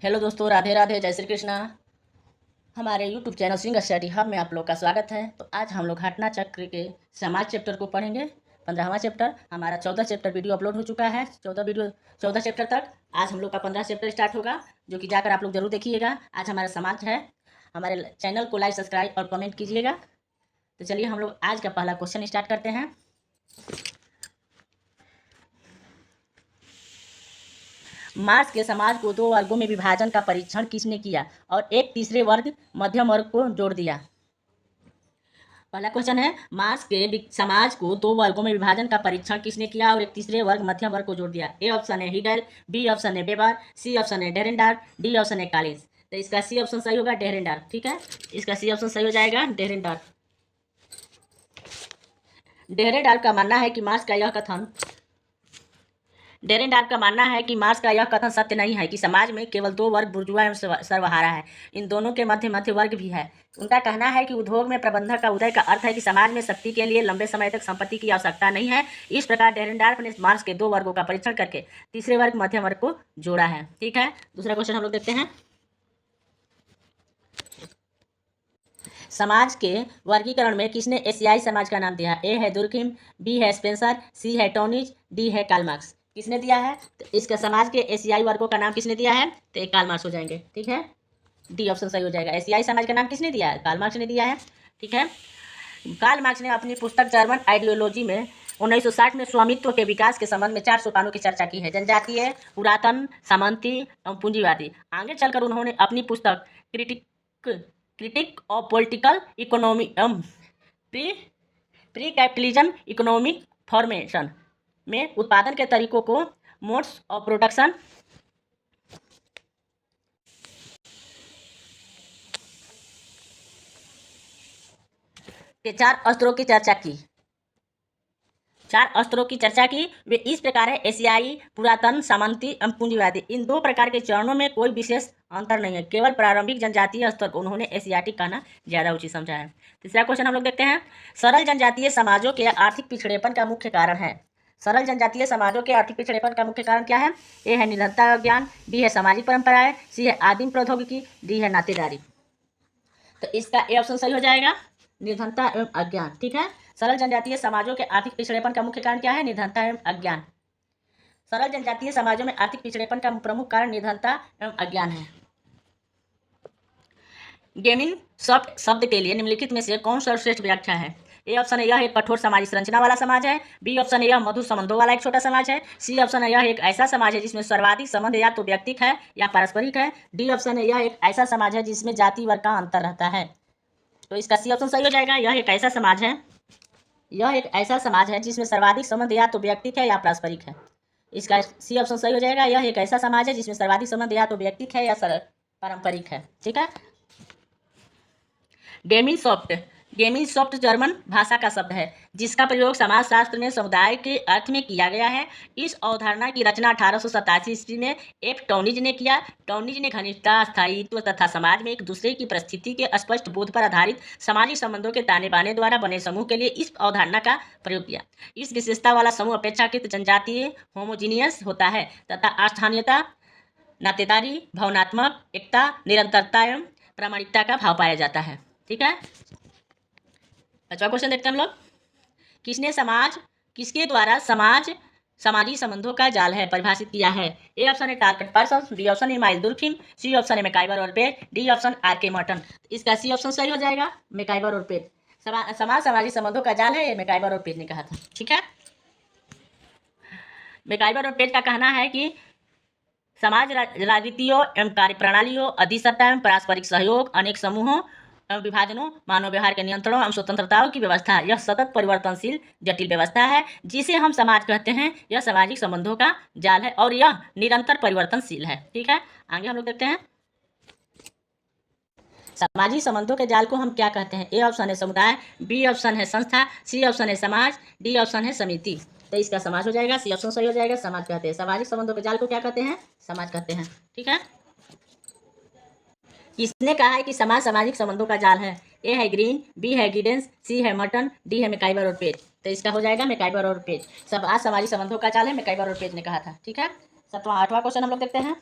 Hello दोस्तों, राधे राधे, जय श्री कृष्णा। हमारे यूट्यूब चैनल सिंग स्टडी हब में आप लोग का स्वागत है। तो आज हम लोग घटना चक्र के समाज चैप्टर को पढ़ेंगे। 15वां चैप्टर। हमारा 14 चैप्टर वीडियो अपलोड हो चुका है। 14 चैप्टर तक। आज हम लोग का 15 चैप्टर स्टार्ट होगा, जो कि जाकर आप लोग जरूर देखिएगा। आज हमारा समाज है। हमारे चैनल को लाइक, सब्सक्राइब और कमेंट कीजिएगा। तो चलिए हम लोग आज का पहला क्वेश्चन स्टार्ट करते हैं। मार्क्स के समाज को दो वर्गों में विभाजन का परीक्षण किसने किया और एक तीसरे वर्ग मध्यम वर्ग को जोड़ दिया। पहला क्वेश्चन है, मार्क्स के समाज को दो वर्गों में विभाजन का परीक्षण किसने किया और एक तीसरे वर्ग मध्यम वर्ग को जोड़ दिया। ए ऑप्शन है हिगल, बी ऑप्शन है वेबर, सी ऑप्शन है डेरेनडार्फ, डी ऑप्शन है कॉलिंस। तो इसका सी ऑप्शन सही होगा, डेरेनडार्फ। ठीक है, इसका सी ऑप्शन सही हो जाएगा, डेरेनडार्फ। डेरेनडार्फ का मानना है कि मार्क्स का यह कथन डेरेनडार्फ का मानना है कि मार्क्स का यह कथन सत्य नहीं है कि समाज में केवल दो वर्ग, बुर्जुआ एवं सर्वहारा है। इन दोनों के मध्य मध्य वर्ग भी है। उनका कहना है कि उद्योग में प्रबंधक का उदय का अर्थ है कि समाज में शक्ति के लिए लंबे समय तक संपत्ति की आवश्यकता नहीं है। इस प्रकार डेरेनडार्फ ने मार्क्स के दो वर्गों का परीक्षण करके तीसरे वर्ग मध्यम वर्ग को जोड़ा है। ठीक है, दूसरा क्वेश्चन हम लोग देखते हैं। समाज के वर्गीकरण में किसने एशियाई समाज का नाम दिया। ए है दुर्खिम, बी है स्पेंसर, सी है टोनिज, डी है कार्ल मार्क्स। किसने दिया है? तो इसका समाज के एशियाई वर्गों का नाम किसने दिया है? तो एक कार्ल मार्क्स हो जाएंगे। ठीक है, डी ऑप्शन सही हो जाएगा। एशियाई समाज का नाम किसने दिया है? कार्ल मार्क्स ने दिया है। ठीक है, कार्ल मार्क्स ने अपनी पुस्तक जर्मन आइडियोलॉजी में 1960 में स्वामित्व के विकास के संबंध में 4 सोपानों की चर्चा की है। जनजातीय, पुरातन, सामंती एवं पूंजीवादी। आगे चलकर उन्होंने अपनी पुस्तक critic of political economy pre capitalism economic formation में उत्पादन के तरीकों को, मोड्स ऑफ प्रोडक्शन के 4 स्तरों की चर्चा की। 4 स्तरों की चर्चा की। वे इस प्रकार है, एशियाई, पुरातन, सामंती एवं पूंजीवादी। इन दो प्रकार के चरणों में कोई विशेष अंतर नहीं है, केवल प्रारंभिक जनजातीय स्तर को उन्होंने एशियाटिक कहना ज्यादा उचित समझा है। तीसरा क्वेश्चन हम लोग देखते हैं। सरल जनजातीय समाजों के आर्थिक पिछड़ेपन का मुख्य कारण है। सरल जनजातीय समाजों के आर्थिक पिछड़ेपन का मुख्य कारण क्या है? ए है निरंतर ज्ञान, बी है सामाजिक परंपराएं, सी है आदिम प्रौद्योगिकी, डी है नातेदारी। तो इसका ए ऑप्शन सही हो जाएगा, निर्धनता एवं अज्ञान। ठीक है, सरल जनजातीय समाजों के आर्थिक पिछड़ेपन का मुख्य कारण क्या है? निर्धनता एवं अज्ञान। सरल जनजातीय समाजों में आर्थिक पिछड़ेपन का प्रमुख कारण निर्धनता एवं अज्ञान है। गेमिंग सॉफ्ट शब्द के लिए निम्नलिखित में से कौन सर्वश्रेष्ठ व्याख्या है? ए ऑप्शन है यह एक कठोर सामाजिक संरचना वाला समाज है, बी ऑप्शन है यह मधुर संबंधों वाला एक छोटा समाज है, सी ऑप्शन है यह एक ऐसा समाज है जिसमें सर्वाधिक संबंध या तो व्यक्तिक है या पारस्परिक है, डी ऑप्शन है यह एक ऐसा समाज है जिसमें जाति वर्ग का अंतर रहता है। तो इसका सी ऑप्शन सही हो जाएगा, यह एक ऐसा समाज है, यह एक ऐसा समाज है जिसमें सर्वाधिक संबंध या तो व्यक्तिक है या पारस्परिक है। इसका सी ऑप्शन सही हो जाएगा, यह एक ऐसा समाज है जिसमें सर्वाधिक संबंध या तो व्यक्तिक है या पारंपरिक है। ठीक है, गेमिंग सॉफ्ट जर्मन भाषा का शब्द है जिसका प्रयोग समाजशास्त्र में समुदाय के अर्थ में किया गया है। इस अवधारणा की रचना 1887 ईस्वी में एफ टॉनिज ने किया। टॉनिज ने घनिष्ठता, स्थायित्व तथा समाज में एक दूसरे की परिस्थिति के स्पष्ट बोध पर आधारित सामाजिक संबंधों के ताने बाने द्वारा बने समूह के लिए इस अवधारणा का प्रयोग किया। इस विशेषता वाला समूह अपेक्षाकृत जनजातीय, होमोजीनियस होता है तथा स्थानीयता, नातेदारी, भावनात्मक एकता, निरंतरता एवं प्रामाणिकता का भाव पाया जाता है। ठीक है, 5वां क्वेश्चन देखते हैं हम लोग। किसके द्वारा सामाजिक संबंधों का जाल है परिभाषित किया है? ए ऑप्शन है टारगेट पर्सन, बी ऑप्शन है माइल दुर्खिम, सी ऑप्शन है मैकाइवर और पेट, डी ऑप्शन आर.के. मॉर्टन। इसका सी ऑप्शन सही हो जाएगा, मैकाइवर और पेट। सामाजिक संबंधों का जाल है, ये मैकाइवर और पेट ने कहा था। ठीक है, मैकाइवर और पेट का कहना है कि समाज राजनीतियों एवं कार्य प्रणालियों, अधिसत्ता एवं पारस्परिक सहयोग, अनेक समूहों एवं विभाजनों, मानव व्यवहार के नियंत्रणों एवं स्वतंत्रताओं की व्यवस्था, यह सतत परिवर्तनशील जटिल व्यवस्था है जिसे हम समाज कहते हैं। यह सामाजिक संबंधों का जाल है और यह निरंतर परिवर्तनशील है। ठीक है, आगे हम लोग देखते हैं। सामाजिक संबंधों के जाल को हम क्या कहते हैं? ए ऑप्शन है समुदाय, बी ऑप्शन है संस्था, सी ऑप्शन है समाज, डी ऑप्शन है समिति। तो इसका समाज हो जाएगा, सी ऑप्शन सही हो जाएगा, समाज कहते हैं। सामाजिक संबंधों के जाल को क्या कहते हैं? समाज कहते हैं। ठीक है, किसने कहा है कि समाज सामाजिक संबंधों का जाल है? ए है ग्रीन, बी है गिडेंस, सी है मर्टन, डी है मैकाइवर और पेज। तो इसका हो जाएगा मैकाइवर और पेज। सब आज सामाजिक संबंधों का जाल है, मैकाइवर और पेज ने कहा था। ठीक है, 7वां 8वां क्वेश्चन हम लोग देखते हैं।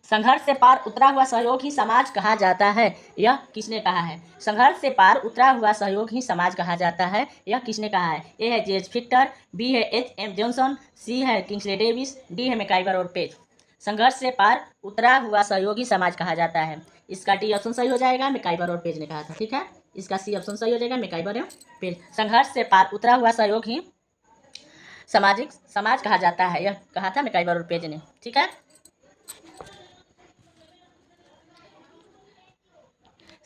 संघर्ष से पार उतरा हुआ सहयोग ही समाज कहा जाता है। यह किसने कहा है? संघर्ष से पार उतरा हुआ सहयोग ही समाज कहा जाता है। यह किसने कहा है? ए है जेज फिक्टर, बी है एच.एम. जॉनसन, सी है किंग्सले डेविस, डी है मैकाइवर और पेज। संघर्ष से पार उतरा हुआ सहयोग ही समाज कहा जाता है। इसका डी ऑप्शन सही हो जाएगा, मैकाइवर और पेज ने कहा था। ठीक है, इसका सी ऑप्शन सही हो जाएगा, मैकाइवर और पेज। संघर्ष से पार उतरा हुआ सहयोग ही समाज कहा जाता है, यह कहा था मैकाइवर और पेज ने। ठीक है,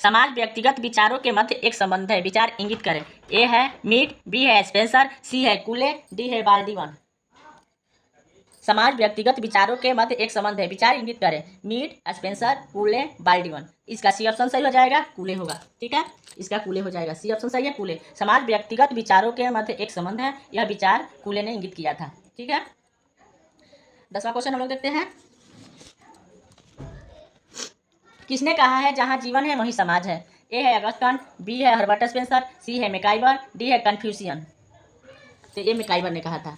समाज व्यक्तिगत विचारों के मध्य एक संबंध है, विचार इंगित करें। ए है मीड, बी है स्पेंसर, सी है कूले, डी है बाल्डीवन। समाज व्यक्तिगत विचारों के मध्य एक संबंध है, विचार इंगित करें। Mead, Spencer, कूले, बाल्डीवन। इसका सी ऑप्शन सही हो जाएगा, कूले होगा। ठीक है, इसका कूले हो जाएगा, सी ऑप्शन सही है, कूले। समाज व्यक्तिगत विचारों के मध्य एक संबंध है, यह विचार कूले ने इंगित किया था। ठीक है, 10वां क्वेश्चन हम लोग देखते हैं। किसने कहा है जहां जीवन है वहीं समाज है? ए है अगस्टन, बी है हर्बर्ट स्पेंसर, सी है मैकाइवर, डी है कन्फ्यूशियन। तो ये मैकाइवर ने कहा था,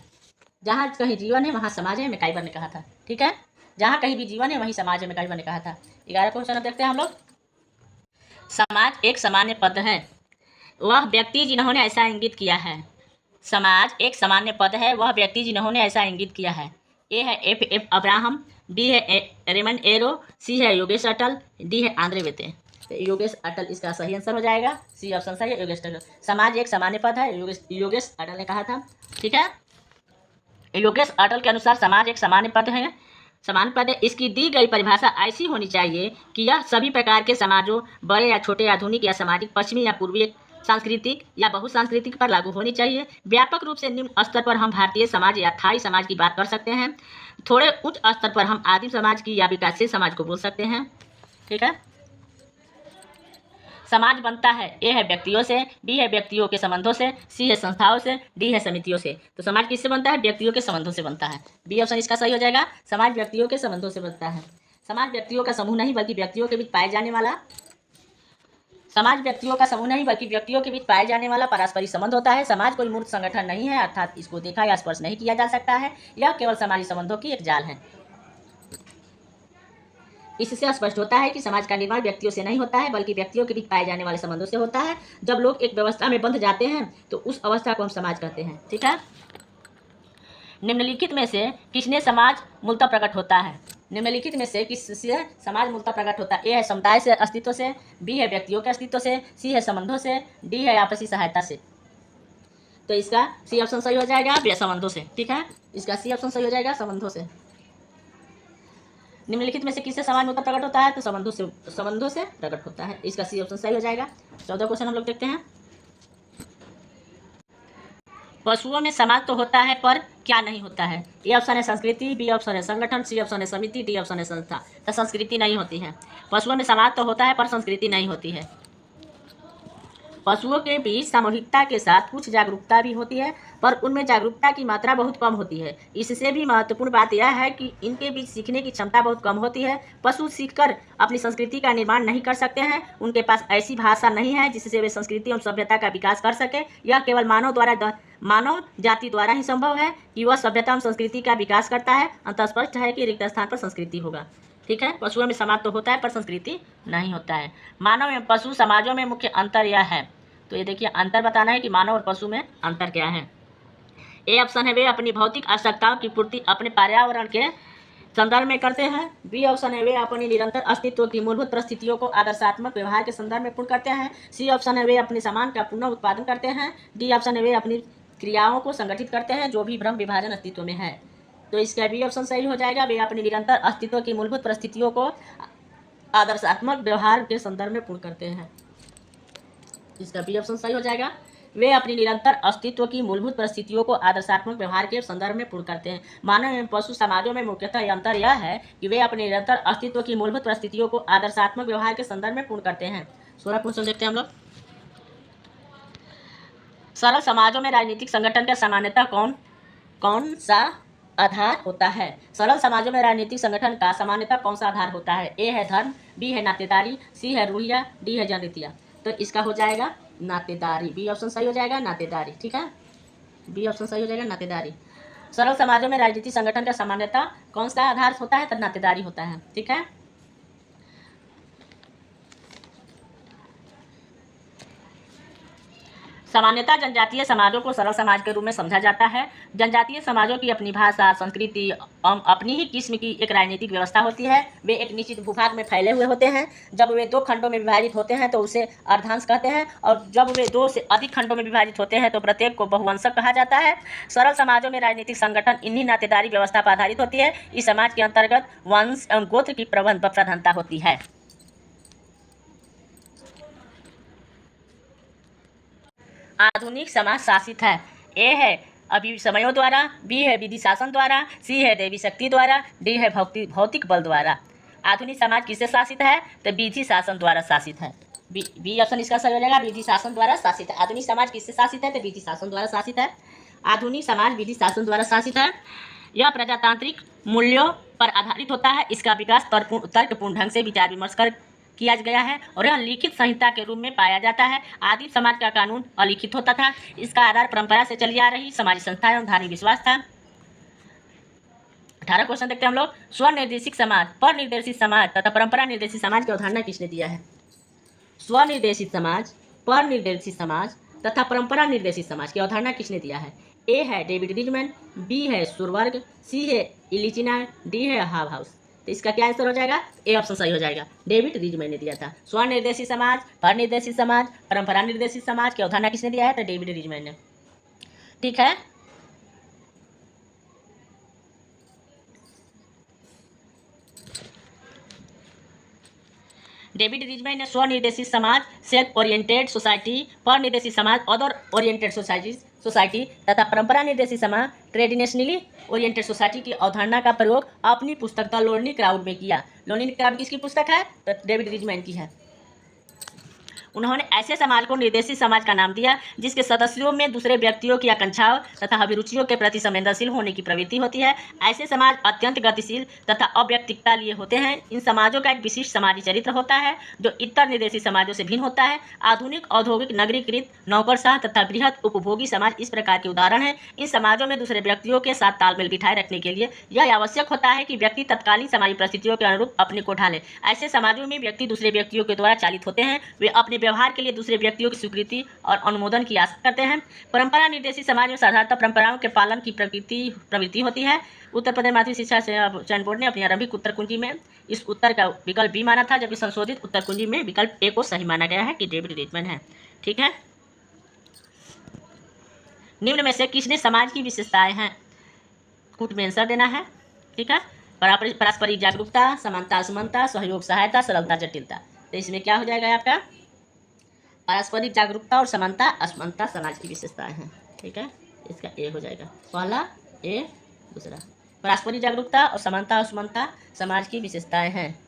जहां कहीं जीवन है वहां समाज है, मैकाइवर ने कहा था। ठीक है, जहां कहीं भी जीवन है वहीं समाज है, मैकाइवर ने कहा था। 11 क्वेश्चन अब देखते हैं हम लोग। समाज एक सामान्य पद है, वह व्यक्ति जिन्होंने ऐसा इंगित किया है। समाज एक सामान्य पद है, वह व्यक्ति जिन्होंने ऐसा इंगित किया है। ए है एफ अब्राहम, बी है रेमंड एरो, सी है योगेश अटल, डी है आंद्रे वेते। तो योगेश अटल इसका सही आंसर हो जाएगा, सी ऑप्शन सही है, योगेश अटल। समाज एक सामान्य पद है, योगेश अटल ने कहा था। ठीक है, योगेश अटल के अनुसार समाज एक सामान्य पद है, सामान्य पद है। इसकी दी गई परिभाषा ऐसी होनी चाहिए कि यह सभी प्रकार के समाजों, बड़े या छोटे, आधुनिक या सामाजिक, पश्चिमी या पूर्वी, सांस्कृतिक या बहुसांस्कृतिक पर लागू होनी चाहिए। व्यापक रूप से निम्न स्तर पर हम भारतीय समाज या थाई समाज की बात कर सकते हैं। थोड़े उच्च स्तर पर हम आदिम समाज की या विकासशील समाज को बोल सकते हैं। ठीक है, समाज बनता है, ए है व्यक्तियों से, बी है व्यक्तियों के संबंधों से, सी है संस्थाओं से, डी है समितियों से। तो समाज किससे बनता है? व्यक्तियों के संबंधों से बनता है, बी ऑप्शन इसका सही हो जाएगा। समाज व्यक्तियों के संबंधों से बनता है। समाज व्यक्तियों का समूह नहीं बल्कि व्यक्तियों के बीच पाए जाने वाला पारस्परिक संबंध होता है। समाज कोई मूर्त संगठन नहीं है, अर्थात इसको देखा या स्पर्श नहीं किया जा सकता है। यह केवल सामाजिक संबंधों की एक जाल है। इससे स्पष्ट होता है कि समाज का निर्माण व्यक्तियों से नहीं होता है बल्कि व्यक्तियों के बीच पाए जाने वाले संबंधों से होता है। जब लोग एक व्यवस्था में बंध जाते हैं तो उस अवस्था को हम समाज कहते हैं। ठीक है, निम्नलिखित में से किसने समाज मूलतः प्रकट होता है? निम्नलिखित में से किससे समाज मूलतः प्रकट होता है? ए है समुदाय से, अस्तित्व से, बी है व्यक्तियों के अस्तित्व से, सी है संबंधों से, डी है आपसी सहायता से। तो इसका सी ऑप्शन सही हो जाएगा, संबंधों से। ठीक है, इसका सी ऑप्शन सही हो जाएगा, संबंधों से। निम्नलिखित में से किससे समाज मूलतः प्रकट होता है? तो संबंधों से प्रकट होता है, इसका सी ऑप्शन सही हो जाएगा। 14 क्वेश्चन हम लोग देखते हैं। पशुओं में समाज तो होता है पर क्या नहीं होता है? ए ऑप्शन है संस्कृति, बी ऑप्शन है संगठन, सी ऑप्शन है समिति, डी ऑप्शन है संस्था। तो संस्कृति नहीं होती है। पशुओं में समाज तो होता है पर संस्कृति नहीं होती है। पशुओं के बीच सामूहिकता के साथ कुछ जागरूकता भी होती है, पर उनमें जागरूकता की मात्रा बहुत कम होती है। इससे भी महत्वपूर्ण बात यह है कि इनके बीच सीखने की क्षमता बहुत कम होती है। पशु सीखकर अपनी संस्कृति का निर्माण नहीं कर सकते हैं। उनके पास ऐसी भाषा नहीं है जिससे वे संस्कृति एवं सभ्यता का विकास कर सके। यह केवल मानव जाति द्वारा ही संभव है कि वह सभ्यता एवं संस्कृति का विकास करता है। अंततः स्पष्ट है कि रिक्त स्थान पर संस्कृति होगा। ठीक है, पशुओं में समाज तो होता है पर संस्कृति नहीं होता है। मानव एवं पशु समाजों में मुख्य अंतर यह है। तो ये देखिए, अंतर बताना है कि मानव और पशु में अंतर क्या है। ए ऑप्शन है वे अपनी भौतिक आवश्यकताओं की पूर्ति अपने पर्यावरण के संदर्भ में करते हैं। बी ऑप्शन है वे अपनी निरंतर अस्तित्व की मूलभूत परिस्थितियों को आदर्शात्मक व्यवहार के संदर्भ में पूर्ण करते हैं। सी ऑप्शन है वे अपने सामान का पुनः उत्पादन करते हैं। डी ऑप्शन है वे अपनी क्रियाओं को संगठित करते हैं जो भी भ्रम विभाजन अस्तित्व में है। तो इसका बी ऑप्शन सही हो जाएगा, वे अपनी निरंतर अस्तित्व की मूलभूत परिस्थितियों को आदर्शात्मक व्यवहार के संदर्भ में पूर्ण करते हैं। इसका बी ऑप्शन सही हो जाएगा, वे अपनी निरंतर अस्तित्व की मूलभूत परिस्थितियों को आदर्शात्मक व्यवहार के संदर्भ में पूर्ण करते हैं। मानव एवं पशु समाजों में मुख्यतः अंतर यह है कि वे अपने निरंतर अस्तित्व की मूलभूत परिस्थितियों को आदर्शात्मक व्यवहार के संदर्भ में पूर्ण करते हैं। 16 क्वेश्चन देखते हैं हम लोग। सरल समाजों में राजनीतिक संगठन का सामान्यतः कौन सा आधार होता है? सरल समाजों में राजनीतिक संगठन का सामान्यतः कौन सा आधार होता है? ए है धर्म, बी है नातेदारी, सी है रूढ़िया, डी है जनरीतियाँ। तो इसका हो जाएगा नातेदारी, बी ऑप्शन सही हो जाएगा, नातेदारी। ठीक है, बी ऑप्शन सही हो जाएगा, नातेदारी। सरल समाजों में राजनीतिक संगठन का सामान्यतः कौन सा आधार होता है? तो नातेदारी होता है। ठीक है। सामान्यतः जनजातीय समाजों को सरल समाज के रूप में समझा जाता है। जनजातीय समाजों की अपनी भाषा, संस्कृति, अपनी ही किस्म की एक राजनीतिक व्यवस्था होती है। वे एक निश्चित भूभाग में फैले हुए होते हैं। जब वे 2 खंडों में विभाजित होते हैं तो उसे अर्धांश कहते हैं, और जब वे 2 से अधिक खंडों में विभाजित होते हैं तो प्रत्येक को बहुवंशक कहा जाता है। सरल समाजों में राजनीतिक संगठन इन्हीं नातेदारी व्यवस्था पर आधारित होती है। इस समाज के अंतर्गत वंश एवं गोत्र की प्रधानता होती है। आधुनिक समाज शासित है। ए है अभिसमयों द्वारा, बी है विधि शासन द्वारा, सी है देवी शक्ति द्वारा, डी है भौतिक बल द्वारा। आधुनिक समाज किससे शासित है? तो विधि शासन द्वारा शासित है। बी ऑप्शन इसका सही हो जाएगा, विधि शासन द्वारा शासित है। आधुनिक समाज किससे शासित है? तो विधि शासन द्वारा शासित है। आधुनिक समाज विधि शासन द्वारा शासित है। यह प्रजातांत्रिक मूल्यों पर आधारित होता है। इसका विकास तर्कपूर्ण ढंग से विचार विमर्श कर किया गया है और यह लिखित संहिता के रूप में पाया जाता है। आदिम समाज का कानून अलिखित होता था। इसका आधार परंपरा से चली आ रही सामाजिक संस्था एवं धार्मिक विश्वास था। 18 क्वेश्चन देखते हैं हम लोग। स्वनिर्देशित समाज, परनिर्देशित समाज तथा परंपरा निर्देशित समाज की अवधारणा किसने दिया है? स्वनिर्देशित समाज, परनिर्देशित समाज तथा परंपरा निर्देशित समाज की अवधारणा किसने दिया है? ए है डेविड रिजमैन, बी है सुरवर्ग, सी है इलिचिना, डी है हावहाउस। तो इसका क्या आंसर हो जाएगा? ए ऑप्शन सही हो जाएगा, डेविड रिजमैन ने दिया था। स्वनिर्देशित समाज, परनिर्देशित समाज, परंपरा निर्देशित समाज की अवधारणा किसने दिया है? तो डेविड रिजमैन ने। ठीक है। डेविड रिजमैन ने स्वनिर्देशित समाज, सेल्फ ओरिएंटेड सोसाइटी, परनिर्देशित समाज, अदर ओरिएंटेड सोसाइटी तथा परंपरा निर्देशित समाज, ट्रेडिशनली ओरिएंटेड सोसाइटी की अवधारणा का प्रयोग अपनी पुस्तक द लोनली क्राउड में किया। लोनली क्राउड किसकी पुस्तक है? तो डेविड रिजमैन की है। उन्होंने ऐसे समाज को निर्देशित समाज का नाम दिया जिसके सदस्यों में दूसरे व्यक्तियों की आकांक्षाओं तथा अभिरुचियों के प्रति संवेदनशील होने की प्रवृत्ति होती है। ऐसे समाज अत्यंत गतिशील तथा अव्यक्तिकता लिए होते हैं। इन समाजों का एक विशिष्ट समाजी चरित्र होता है जो इतर निर्देशित समाजों से भिन्न होता है। आधुनिक औद्योगिक नगरीकृत नौकरशाह तथा बृहद उपभोगी समाज इस प्रकार के उदाहरण हैं। इन समाजों में दूसरे व्यक्तियों के साथ तालमेल बिठाए रखने के लिए यह आवश्यक होता है कि व्यक्ति तत्कालीन समाजी परिस्थितियों के अनुरूप अपने को ढाले। ऐसे समाजों में व्यक्ति दूसरे व्यक्तियों के द्वारा चालित होते हैं। वे अपने व्यवहार के लिए दूसरे व्यक्तियों की स्वीकृति और अनुमोदन की आशा करते हैं। परंपरा निर्देशित समाज में साधारणतः परंपराओं के पालन की प्रवृत्ति होती है। उत्तर प्रदेश माध्यमिक शिक्षा चयन बोर्ड ने अपनी आरंभिक उत्तर कुंजी में इस उत्तर का विकल्प बी माना था, जबकि संशोधित उत्तर कुंजी में विकल्प ए को सही माना गया है कि डेविड रिजमैन है। ठीक है। निम्न में से किसने समाज की विशेषताएं हैं? कुछ में आंसर देना है। ठीक है। पारस्परिक जागरूकता, समानता असमानता, सहयोग सहायता, सरलता जटिलता। तो इसमें क्या हो जाएगा आपका? पारस्परिक जागरूकता और समानता असमानता समाज की विशेषताएं हैं। ठीक है। इसका ए हो जाएगा, पहला ए, दूसरा। पारस्परिक जागरूकता और समानता असमानता समाज की विशेषताएं हैं।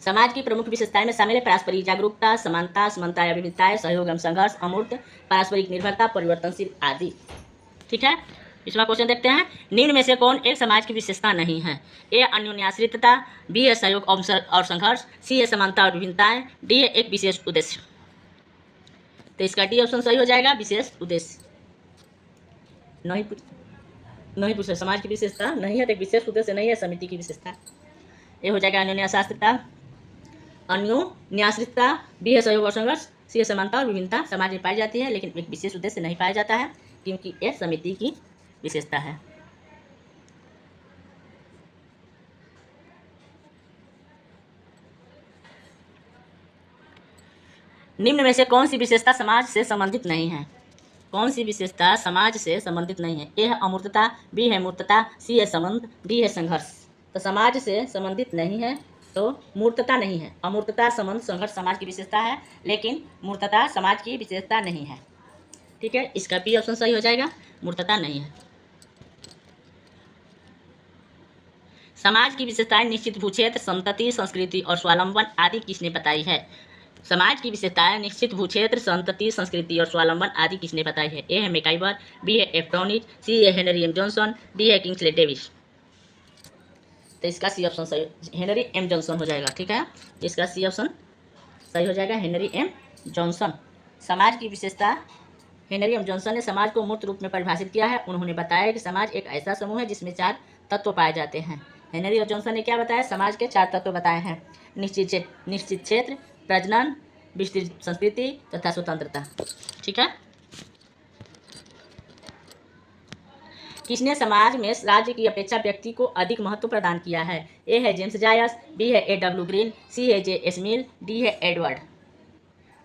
समाज की प्रमुख विशेषताएं में शामिल है पारस्परिक जागरूकता, समानता असमानता या विविधताएं, सहयोग एवं संघर्ष, अमूर्त, पारस्परिक निर्भरता, परिवर्तनशील आदि। ठीक है। पिछला क्वेश्चन देखते हैं। निम्न में से कौन एक समाज की विशेषता नहीं है? ए अन्योन्याश्रितता, बी है सहयोग और संघर्ष, सी है समानता और विभिन्नताएं, डी है एक विशेष उद्देश्य। तो इसका डी ऑप्शन सही हो जाएगा, विशेष उद्देश्य। नहीं पूछा समाज की विशेषता नहीं है तो विशेष उद्देश्य नहीं है, समिति की विशेषता। ये हो जाएगा अन्योन्याश्रितता, बी है सहयोग और संघर्ष, सी है समानता और विभिन्नता समाज में पाई जाती है लेकिन एक विशेष उद्देश्य नहीं पाया जाता है क्योंकि यह समिति की विशेषता है। निम्न में से कौन सी विशेषता समाज से संबंधित नहीं है? कौन सी विशेषता समाज से संबंधित नहीं है? ए है अमूर्तता, बी है मूर्तता, सी है संबंध, डी है संघर्ष। तो समाज से संबंधित नहीं है तो मूर्तता नहीं है। अमूर्तता, संबंध, संघर्ष समाज की विशेषता है लेकिन मूर्तता समाज की विशेषता नहीं है। ठीक है। इसका बी ऑप्शन सही हो जाएगा, मूर्तता नहीं है। समाज की विशेषताएं निश्चित भूक्षेत्र, संतति, संस्कृति और स्वावलंबन आदि किसने बताई है? समाज की विशेषताएं निश्चित भूक्षेत्र, संतति, संस्कृति और स्वावलंबन आदि किसने बताई है? ए है मैकाइवर, बी है एफ टॉनिज, सी है हेनरी एम जॉनसन, डी है किंग्सले डेविस। तो इसका सी ऑप्शन सही हेनरी एम जॉनसन हो जाएगा। ठीक है। इसका सी ऑप्शन सही हो जाएगा हेनरी एम जॉनसन। समाज की विशेषता, हेनरी एम जॉनसन ने समाज को मूर्त रूप में परिभाषित किया है। उन्होंने बताया कि समाज एक ऐसा समूह है जिसमें 4 तत्व पाए जाते हैं। हेनरी एम जॉनसन ने क्या बताया? समाज के 4 तत्व बताए हैं। निश्चित क्षेत्र, प्रजनन, विस्तृत संस्कृति तथा स्वतंत्रता। ठीक है। किसने समाज में राज्य की अपेक्षा व्यक्ति को अधिक महत्व प्रदान किया है? ए है जेम्स जायस, बी है A.W. ग्रीन, सी है J.S. मिल, डी है एडवर्ड।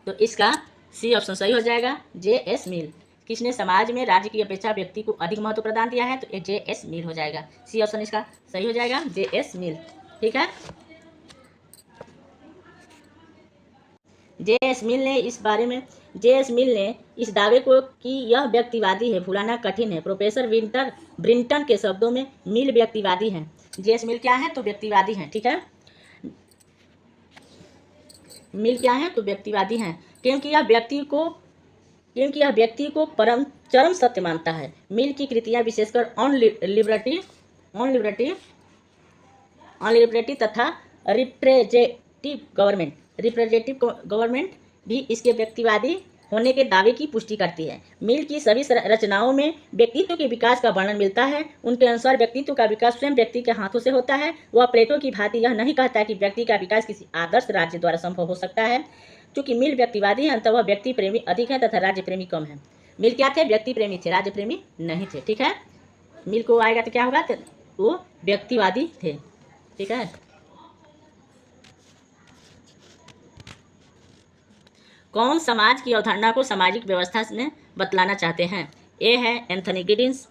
तो इसका सी ऑप्शन सही हो जाएगा, J.S. मिल। किसने समाज में राज्य की अपेक्षा व्यक्ति को अधिक महत्व प्रदान दिया है? तो ये J.S. मिल हो जाएगा। सी ऑप्शन इसका सही हो जाएगा, J.S. मिल। ठीक है। J.S. मिल ने इस दावे को कि यह व्यक्तिवादी है भुलाना कठिन है। प्रोफेसर ब्रिंटन के शब्दों में मिल व्यक्तिवादी हैं। J.S. मिल क्या है? तो व्यक्तिवादी हैं। ठीक है। मिल क्या है? तो व्यक्तिवादी हैं, क्योंकि यह व्यक्ति को चरम सत्य मानता है। मिल की कृतियां विशेषकर ऑन लिबर्टी तथा रिप्रेजेंटेटिव गवर्नमेंट भी इसके व्यक्तिवादी होने के दावे की पुष्टि करती है। मिल की सभी रचनाओं में व्यक्तित्व के विकास का वर्णन मिलता है। उनके अनुसार व्यक्तित्व का विकास स्वयं व्यक्ति के हाथों से होता है। वह प्लेटो की भांति यह नहीं कहता कि व्यक्ति का विकास किसी आदर्श राज्य द्वारा संभव हो सकता है। चूंकि मिल व्यक्तिवादी है, अतः वह व्यक्ति प्रेमी अधिक है तथा राज्य प्रेमी कम है। मिल क्या थे? व्यक्ति प्रेमी थे, राज्य प्रेमी नहीं थे। ठीक है। मिल को आएगा तो क्या होगा? तो वो व्यक्तिवादी थे। ठीक है। कौन समाज की अवधारणा को सामाजिक व्यवस्था में बतलाना चाहते हैं? ए है एंथनी गिडिंस।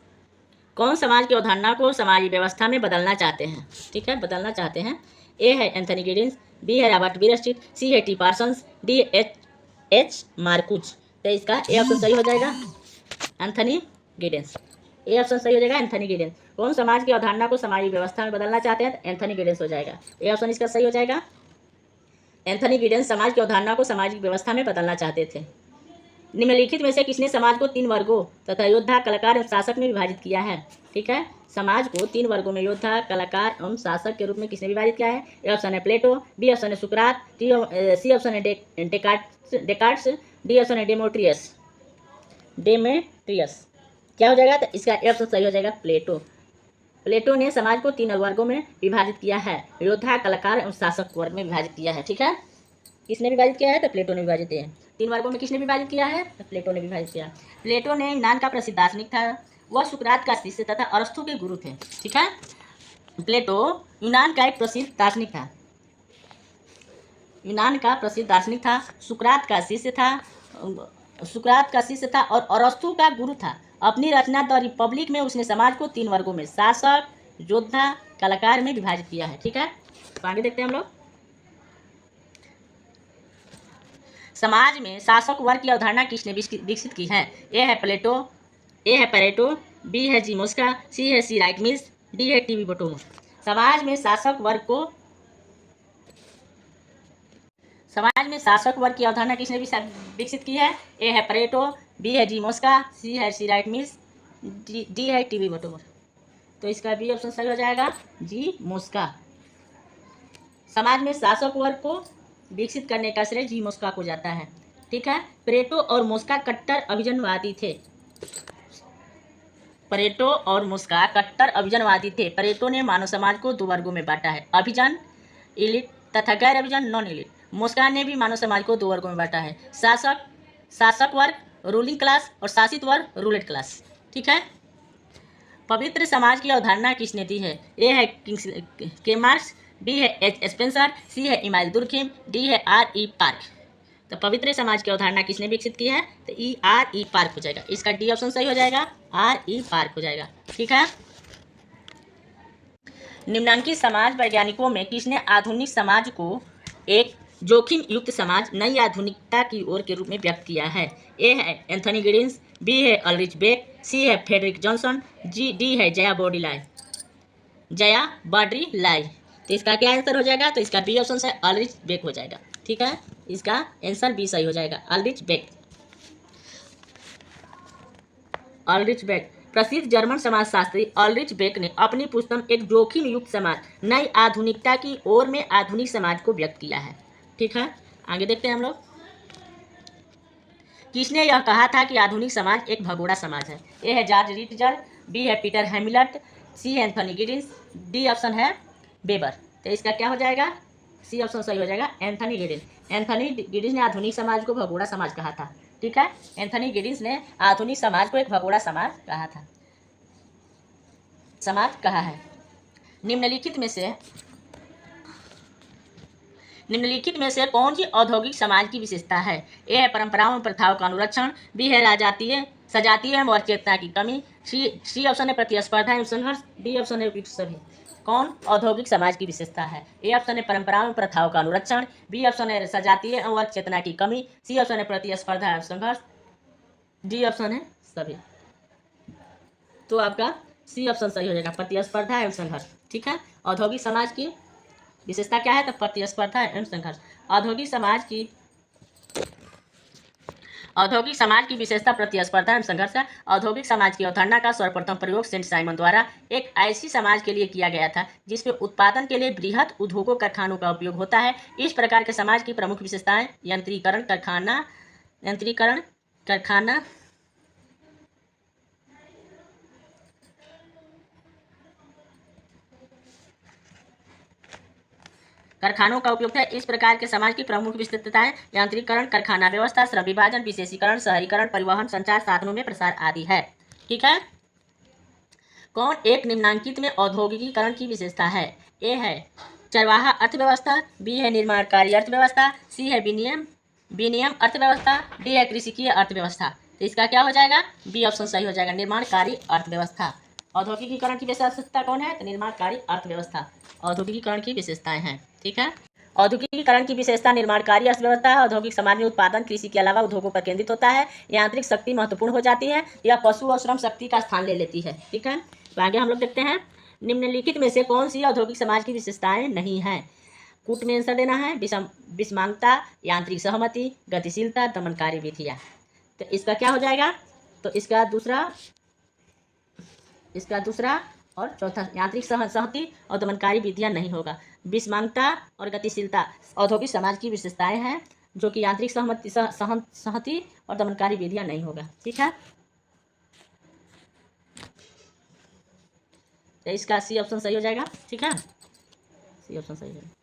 कौन समाज की अवधारणा को सामाजिक व्यवस्था में बदलना चाहते हैं? ठीक है, बदलना चाहते हैं। ए है एंथनी गिडिंस, बी है रॉबर्ट बीरस्टिट, सी है टी पार्सन्स, डी एच मार्कुज। तो इसका ए ऑप्शन सही हो जाएगा, एंथनी गिडिंस। ए ऑप्शन सही हो जाएगा, एंथनी गिडिंस। कौन समाज की अवधारणा को सामाजिक व्यवस्था में बदलना चाहते हैं? तो एंथनी गिडिंस हो जाएगा। ए ऑप्शन इसका सही हो जाएगा। एंथनी गिडेंस समाज की अवधारणा को सामाजिक व्यवस्था में बदलना चाहते थे। निम्नलिखित में से किसने समाज को 3 वर्गों तथा योद्धा, कलाकार एवं शासक में विभाजित किया है? ठीक है। समाज को 3 वर्गों में योद्धा, कलाकार एवं शासक के रूप में किसने विभाजित किया है? ए ऑप्शन है प्लेटो, बी ऑप्शन है सुकरात, सी ऑप्शन है डेकार्ट्स, डी ऑप्शन है डेमेट्रियस। क्या हो जाएगा? तो इसका ए ऑप्शन सही हो जाएगा, प्लेटो ने समाज को 3 वर्गों में विभाजित किया है, योद्धा, कलाकार एवं शासक वर्ग में विभाजित किया है। ठीक है। किसने विभाजित किया है? तो प्लेटो ने विभाजित किया है। 3 वर्गों में किसने विभाजित किया है? तो प्लेटो ने विभाजित किया। प्लेटो ने यूनान का प्रसिद्ध दार्शनिक था। वह सुकरात का शिष्य तथा अरस्तु के गुरु थे। ठीक है। प्लेटो यूनान का एक प्रसिद्ध दार्शनिक था। सुकरात का शिष्य था और अरस्तु का गुरु था। अपनी रचना द रिपब्लिक में उसने समाज को 3 वर्गों में शासक, योद्धा, कलाकार में विभाजित किया है। ठीक है। तो आगे देखते हैं हम लोग। समाज में शासक वर्ग की अवधारणा किसने विकसित की है? ए है पेरेटो, बी है जी मोस्का, सी है सी राइट मिल्स, डी है टीवी बोटोमो। समाज में शासक वर्ग की अवधारणा किसने विकसित की है? ए है परेटो, बी है जी मोस्का, सी है सी राइट मिल्स, डी है टीवी बोटोमो। तो इसका बी ऑप्शन सही हो जाएगा, जी मोस्का। समाज में शासक वर्ग को विकसित करने का श्रेय जी मोस्का को जाता है। ठीक है। परेटो और मोस्का कट्टर अभिजनवादी थे। परेटो ने मानव समाज को 2 वर्गों में बांटा है, अभिजन इलिट तथा गैर अभिजन नॉन इलिट। मोस्का ने भी मानव समाज को 2 वर्गों में बांटा है, शासक वर्ग रूलिंग क्लास और शासित वर्ग रूलेड क्लास। ठीक है। पवित्र समाज की अवधारणा किसने दी है? ए है के मार्क्स, बी है एच स्पेंसर, सी है इमाइल दुर्खिम, डी है R.E. पार्क। तो पवित्र समाज की अवधारणा किसने विकसित की है? तो R.E. पार्क हो जाएगा। इसका डी ऑप्शन सही हो जाएगा, R.E. पार्क हो जाएगा। ठीक है। निम्नांकित समाज वैज्ञानिकों में किसने आधुनिक समाज को एक जोखिम युक्त समाज, नई आधुनिकता की ओर के रूप में व्यक्त किया है? ए है एंथनी गिडिंस, बी है अल्रिच बेक, सी है फ्रेडरिक जॉनसन, डी है जया बाड्री लाई। तो इसका क्या आंसर हो जाएगा? तो इसका बी ऑप्शन से अल्रिच बेक हो जाएगा। ठीक है। इसका आंसर बी सही हो जाएगा, अल्रिच बेक। प्रसिद्ध जर्मन समाजशास्त्री अल्रिच बेक ने अपनी पुस्तक एक जोखिम युक्त समाज, नई आधुनिकता की ओर में आधुनिक समाज को व्यक्त किया है। ठीक है। आगे देखते हैं हम लोग। किसने यह कहा था कि आधुनिक समाज एक भगोड़ा समाज है? ए है जॉर्ज रीटजर, बी है पीटर हैमिल्टन, सी है एंथनी गिडिंस, डी ऑप्शन है वेबर। तो इसका क्या हो जाएगा? सी ऑप्शन सही हो जाएगा, एंथनी गिडिंस। एंथनी गिडिंस ने आधुनिक समाज को भगोड़ा समाज कहा था। ठीक है, एंथनी गिडिंस ने आधुनिक समाज को एक भगोड़ा समाज कहा था, समाज कहा है। निम्नलिखित में से कौन सी औद्योगिक समाज की विशेषता है? ए है परंपराओं और प्रथाओं का अनुरक्षण, बी है सजातीय एवं चेतना की कमी, सी ऑप्शन है प्रतिस्पर्धा एवं संघर्ष, डी ऑप्शन है उपयुक्त सभी। कौन औद्योगिक समाज की विशेषता है? ए ऑप्शन है परंपराओं और प्रथाओं का अनुरक्षण, बी ऑप्शन है सजातीय एवं चेतना की कमी, सी ऑप्शन है प्रतिस्पर्धा एवं संघर्ष, डी ऑप्शन है सभी। तो आपका सी ऑप्शन सही हो जाएगा, प्रतिस्पर्धा एवं संघर्ष। ठीक है, औद्योगिक समाज की विशेषता क्या है? तो प्रतिस्पर्धा एवं संघर्ष। औद्योगिक समाज की विशेषता प्रतिस्पर्धा एवं संघर्ष है। औद्योगिक समाज की अवधारणा का सर्वप्रथम प्रयोग सेंट साइमन द्वारा एक ऐसी समाज के लिए किया गया था जिसमें उत्पादन के लिए बृहत उद्योगों कारखानों का उपयोग होता है। इस प्रकार के समाज की प्रमुख विशेषताएं यंत्रीकरण, कारखानों का उपयोग है। इस प्रकार के समाज की प्रमुख विशेषताएं यांत्रिकरण, कारखाना व्यवस्था, श्रम विभाजन, विशेषीकरण, शहरीकरण, परिवहन, संचार साधनों में प्रसार आदि है। ठीक है, कौन एक निम्नांकित में औद्योगिकीकरण की विशेषता है? ए है चरवाहा अर्थव्यवस्था, बी है निर्माणकारी अर्थव्यवस्था, सी है विनियम अर्थव्यवस्था, डी है कृषिकीय अर्थव्यवस्था। तो इसका क्या हो जाएगा? बी ऑप्शन सही हो जाएगा, निर्माणकारी अर्थव्यवस्था। औद्योगिकीकरण की विशेषता कौन है? तो निर्माणकारी अर्थव्यवस्था औद्योगिकीकरण की विशेषताएं हैं। ठीक है, औद्योगिकीकरण की विशेषता निर्माणकारी अर्थव्यवस्था है। औद्योगिक समाज में उत्पादन कृषि के अलावा उद्योगों पर केंद्रित होता है। यांत्रिक शक्ति महत्वपूर्ण हो जाती है, यह पशु और श्रम शक्ति का स्थान ले लेती है। ठीक है, तो आगे हम लोग देखते हैं, निम्नलिखित में से कौन सी औद्योगिक समाज की विशेषताएं नहीं है? कूट में आंसर देना है। विषमांगता, यांत्रिक सहमति, गतिशीलता, दमनकारी विधियाँ। तो इसका क्या हो जाएगा? तो इसका दूसरा और चौथा यांत्रिक सहमति और दमनकारी विधियाँ नहीं होगा। विषमांगता और गतिशीलता औद्योगिक समाज की विशेषताएं हैं, जो कि यांत्रिक सहमति और दमनकारी विधियाँ नहीं होगा। ठीक है, तो इसका सी ऑप्शन सही हो जाएगा। ठीक है, सी ऑप्शन सही है।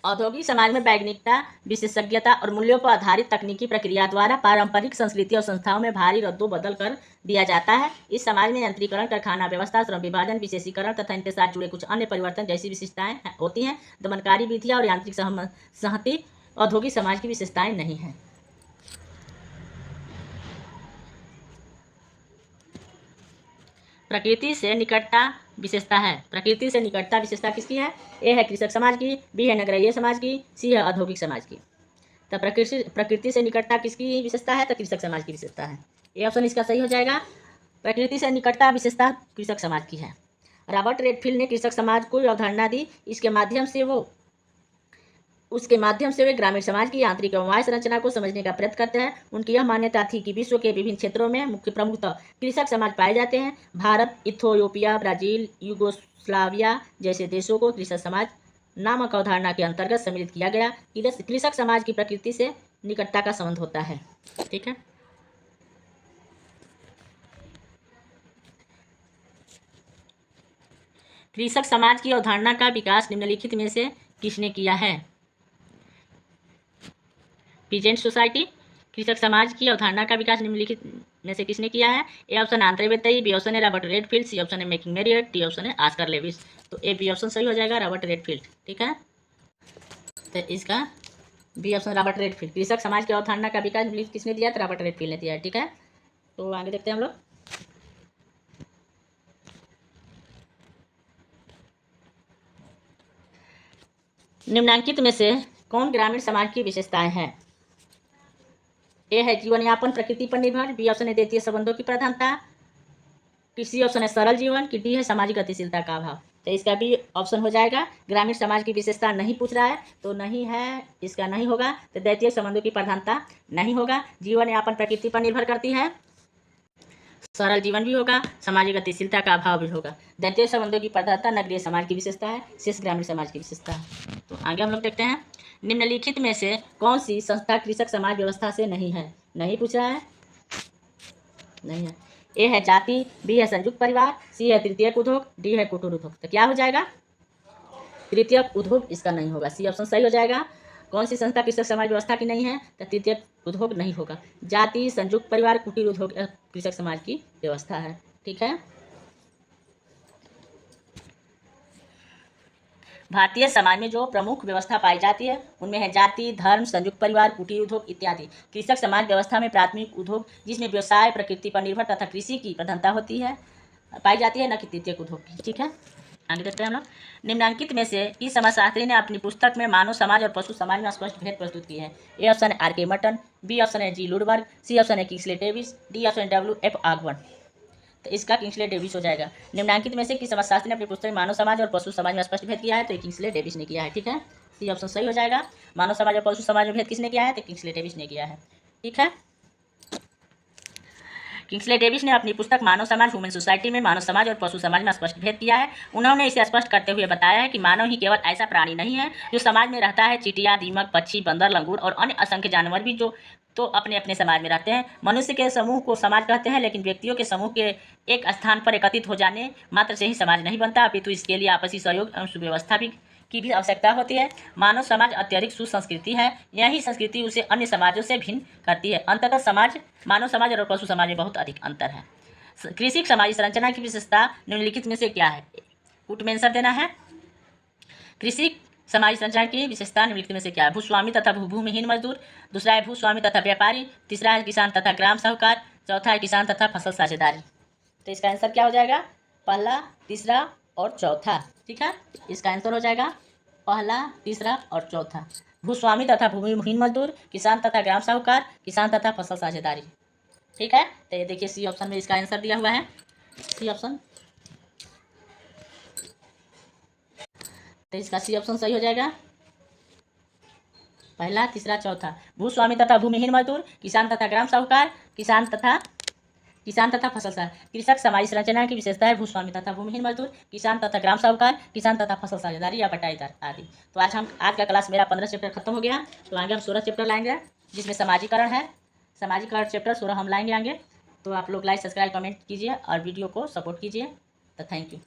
औद्योगिक समाज में वैज्ञानिकता, विशेषज्ञता और मूल्यों पर आधारित तकनीकी प्रक्रिया द्वारा पारंपरिक संस्कृति और संस्थाओं में भारी रद्दोबदल कर दिया जाता है। इस समाज में यंत्रीकरण, कारखाना व्यवस्था, श्रम विभाजन, विशेषीकरण तथा इनके साथ जुड़े कुछ अन्य परिवर्तन जैसी विशेषताएं होती हैं। दमनकारी विधियाँ और यांत्रिक सहमति औद्योगिक समाज की विशेषताएं नहीं हैं। प्रकृति से निकटता विशेषता है। प्रकृति से निकटता विशेषता किसकी है? ए है कृषक समाज की, बी है नगरीय समाज की, सी है औद्योगिक समाज की। तो प्रकृति से निकटता किसकी विशेषता है? तो कृषक समाज की विशेषता है। ए ऑप्शन इसका सही हो जाएगा। प्रकृति से निकटता विशेषता कृषक समाज की है। रॉबर्ट रेडफील्ड ने कृषक समाज को अवधारणा दी, उसके माध्यम से वे ग्रामीण समाज की यांत्रिक एवं वाह्य संरचना को समझने का प्रयत्न करते हैं। उनकी यह मान्यता थी कि विश्व के विभिन्न क्षेत्रों में मुख्यतः कृषक समाज पाए जाते हैं। भारत, इथियोपिया, ब्राजील, यूगोस्लाविया जैसे देशों को कृषक समाज नामक अवधारणा के अंतर्गत सम्मिलित किया गया। कृषक समाज की प्रकृति से निकटता का संबंध होता है। ठीक है, कृषक समाज की अवधारणा का विकास निम्नलिखित में से किसने किया है? Peasant society. कृषक समाज की अवधारणा का विकास निम्नलिखित में से किसने किया है? A option Andre Beteille, B option है रॉबर्ट रेडफील्ड, सी ऑप्शन है मैकिंग मेरियट, डी ऑप्शन है ऑस्कर लेविस। तो ए बी ऑप्शन सही हो जाएगा, रॉबर्ट रेडफील्ड। ठीक है, तो इसका बी ऑप्शन रॉबर्ट रेडफील्ड। कृषक समाज की अवधारणा का विकास किसने दिया? तो रॉबर्ट रेडफील्ड ने दिया है। ठीक है, तो आगे देखते हैं हम लोग। निम्नांकित में से कौन ग्रामीण समाज की विशेषताएं हैं? ए है जीवन यापन प्रकृति पर निर्भर, बी ऑप्शन है देशीय संबंधों की प्रधानता, सी ऑप्शन है सरल जीवन, की डी है सामाजिक गतिशीलता का अभाव। तो इसका भी ऑप्शन हो जाएगा। ग्रामीण समाज की विशेषता नहीं पूछ रहा है, तो नहीं है, इसका नहीं होगा। तो दैतीय संबंधों की प्रधानता नहीं होगा। जीवन यापन प्रकृति पर निर्भर करती है, सरल जीवन भी होगा, सामाजिक गतिशीलता का अभाव भी होगा। दैत्य संबंधों की प्रधानता नगरीय समाज की विशेषता है, शेष ग्रामीण समाज की विशेषता है। तो आगे हम लोग देखते हैं, निम्नलिखित में से कौन सी संस्था कृषक समाज व्यवस्था से नहीं है? नहीं पूछ रहा है, नहीं है। ए है जाति, बी है संयुक्त परिवार, सी है तृतीयक उद्योग, डी है कुटीर उद्योग। तो क्या हो जाएगा? तृतीयक उद्योग इसका नहीं होगा, सी ऑप्शन सही हो जाएगा। कौन सी संस्था कृषक समाज व्यवस्था की नहीं है? तो तृतीयक उद्योग नहीं होगा। जाति, संयुक्त परिवार, कुटीर उद्योग कृषक समाज की व्यवस्था है। ठीक है। भारतीय समाज में जो प्रमुख व्यवस्था पाई जाती है उनमें है जाति, धर्म, संयुक्त परिवार, कुटीर उद्योग इत्यादि। कृषक समाज व्यवस्था में प्राथमिक उद्योग जिसमें व्यवसाय प्रकृति पर निर्भर तथा कृषि की प्रधानता होती है पाई जाती है, न कि तृतीयक उद्योग की। ठीक है, आगे देखते हैं हम लोग। निम्नांकित में से इस समाजशास्त्री ने अपनी पुस्तक में मानव समाज और पशु समाज में स्पष्ट भेद प्रस्तुत किए हैं। ए ऑप्शन है आर.के. मर्टन, बी ऑप्शन है जी. लुडबर्ग, सी ऑप्शन है किंग्सले डेविस, डी ऑप्शन है W.F. ऑगबर्न। तो इसका किंग्सले डेविस हो जाएगा। निम्नांकित में से किस समाजशास्त्री ने अपनी पुस्तक में मानव समाज और पशु समाज में स्पष्ट भेद किया है? तो किंग्सले डेविस ने किया है। ठीक है, सी ऑप्शन सही हो जाएगा। मानव समाज और पशु समाज में भेद किसने किया है? तो किंग्सले डेविस ने किया है। ठीक है, किंग्सले डेविस ने अपनी पुस्तक मानव समाज ह्यूमन सोसाइटी में मानव समाज और पशु समाज में स्पष्ट भेद किया है। उन्होंने इसे स्पष्ट करते हुए बताया है कि मानव ही केवल ऐसा प्राणी नहीं है जो समाज में रहता है। चींटियां, दीमक, पक्षी, बंदर, लंगूर और अन्य असंख्य जानवर भी जो तो अपने अपने समाज में रहते हैं। मनुष्य के समूह को समाज कहते हैं, लेकिन व्यक्तियों के समूह के एक स्थान पर एकत्रित हो जाने मात्र से ही समाज नहीं बनता, अपितु इसके लिए आपसी सहयोग एवं सुव्यवस्था की भी आवश्यकता होती है। मानव समाज अत्यधिक सुसंस्कृति है, यही संस्कृति उसे अन्य समाजों से भिन्न करती है। अंततः समाज, मानव समाज और पशु समाज में बहुत अधिक अंतर है। कृषि समाजी संरचना की विशेषता निम्नलिखित में से क्या है? पुट में आंसर देना है। कृषि समाजी संरचना की विशेषता निम्नलिखित में से क्या है? भूस्वामी तथा भूमिहीन मजदूर, दूसरा है भूस्वामी तथा व्यापारी, तीसरा है किसान तथा ग्राम साहूकार, चौथा है किसान तथा फसल साझेदारी। तो इसका आंसर क्या हो जाएगा? पहला, तीसरा और चौथा। ठीक है, इसका आंसर हो जाएगा पहला, तीसरा और चौथा। भूस्वामी तथा भूमिहीन मजदूर, किसान तथा ग्राम साहूकार, किसान तथा फसल साझेदारी। ठीक है, तो ये देखिए सी ऑप्शन में इसका आंसर दिया हुआ है, सी ऑप्शन। तो इसका सी ऑप्शन सही हो जाएगा, पहला, तीसरा, चौथा। भूस्वामी तथा भूमिहीन मजदूर, किसान तथा ग्राम साहूकार, किसान तथा फसल साझेदार। कृषक समाजी संरचना की विशेषता है भूस्वामी तथा भूमिहीन मजदूर, किसान तथा ग्राम साहूकार, किसान तथा फसल साझेदारी या बटाईदार आदि। तो आज का क्लास मेरा 15 चैप्टर खत्म हो गया। तो आगे हम 16 चैप्टर लाएंगे, जिसमें समाजीकरण है। समाजीकरण चैप्टर 16 हम लाएंगे आगे। तो आप लोग लाइक, सब्सक्राइब, कमेंट कीजिए और वीडियो को सपोर्ट कीजिए। तो थैंक यू।